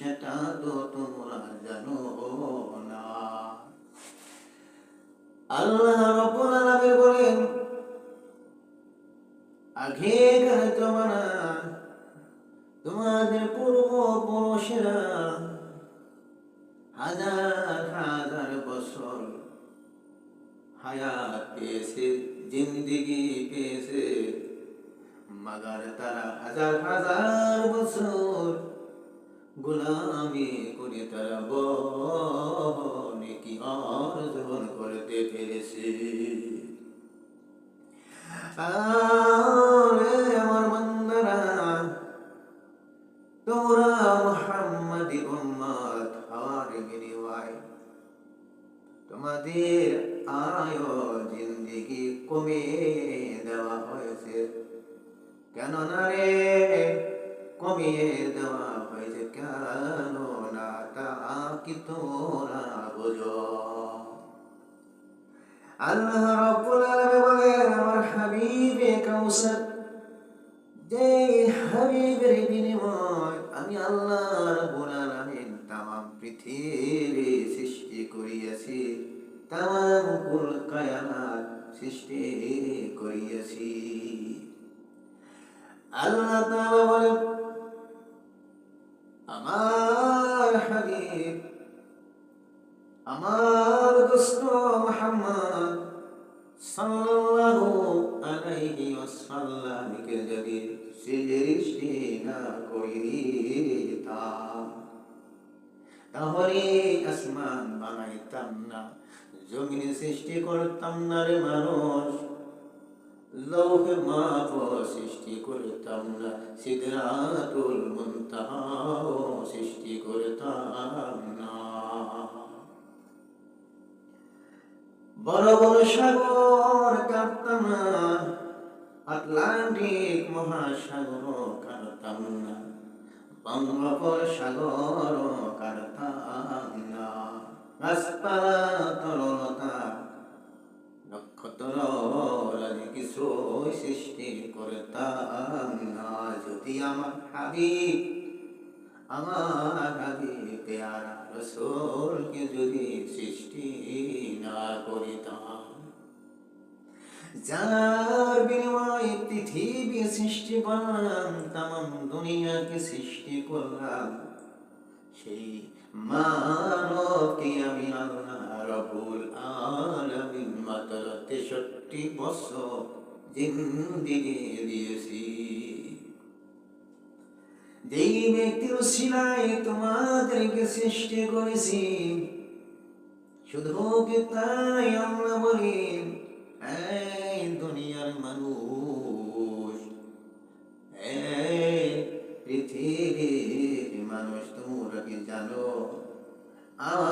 সেটা তো তোমরা জানো না। আল্লাহ রাব্বুল আলামিন বলেন, আগেকার জমানা তোমাদের পূর্বপুরুষেরা হাজার হাজার বছর হায়াত পেয়েছে, জিন্দিগি পেয়েছে, মাগার তারা হাজার হাজার বছর গোলামি করে তারা নেকি অর্জন করতে পেরেছে। আমার বান্দারা, তোমরা মুহাম্মাদি উম্মত হওয়ার বিনিময়ে তোমাদের আয়ু জিন্দিগি কমিয়ে দেওয়া হয়েছে। কেন না রে কমিয়ে দেওয়া হয়েছে? কেন না তা কি তোমরা বুঝো? আল্লাহ রাব্বুল আলামিন বলেন, আমার হাবিবে কাউসার, যে হাবিবের বিনিময় আমি আল্লাহ রাব্বুল আলামিন তামাম পৃথিবী সৃষ্টি করিয়াছি, তামাম কুল কায়নাত সৃষ্টি করিয়াছি। আল্লাহ তাআলা বলেন, আমার হাবিব, আমার দোস্ত মুহাম্মদ সাল্লাল্লাহু আলাইহি ওয়াসাল্লামকে যদি সৃষ্টি না করিতাম, তাহলে আসমান বানাইতাম না, জমিন সৃষ্টি করতাম না রে মানুষ, লৌহে মাহফুজ সৃষ্টি করতাম না, সিদরাতুল মুনতাহা সৃষ্টি করতাম না। বড় বড় সাগর কাটতাম না, আটলান্টিক মহাসাগর কাটতাম না, বঙ্গোপসাগর কাটতাম না, গাছপালা তরলতা নক্ষত্র কিছু সৃষ্টি করতাম না, যদি আমার হাবিব পেয়ারা রাসূলকে যদি সৃষ্টি না করিতাম। যার বিনিময়ে পৃথিবী সৃষ্টি করলাম, তামাম দুনিয়াকে সৃষ্টি করলাম, সেই মানবকে আমি আল্লাহ রাব্বুল আলামিন মাত্র 63 বছর জিন্দেগি দিয়েছি। যেই ব্যক্তির উসিলায় তোমাদেরকে সৃষ্টি করেছি, শুধু কি তাই? আল্লাহ বলেন, এই দুনিয়ার মানুষ, এই পৃথিবীর মানুষ, তোমরা কি জানো আমার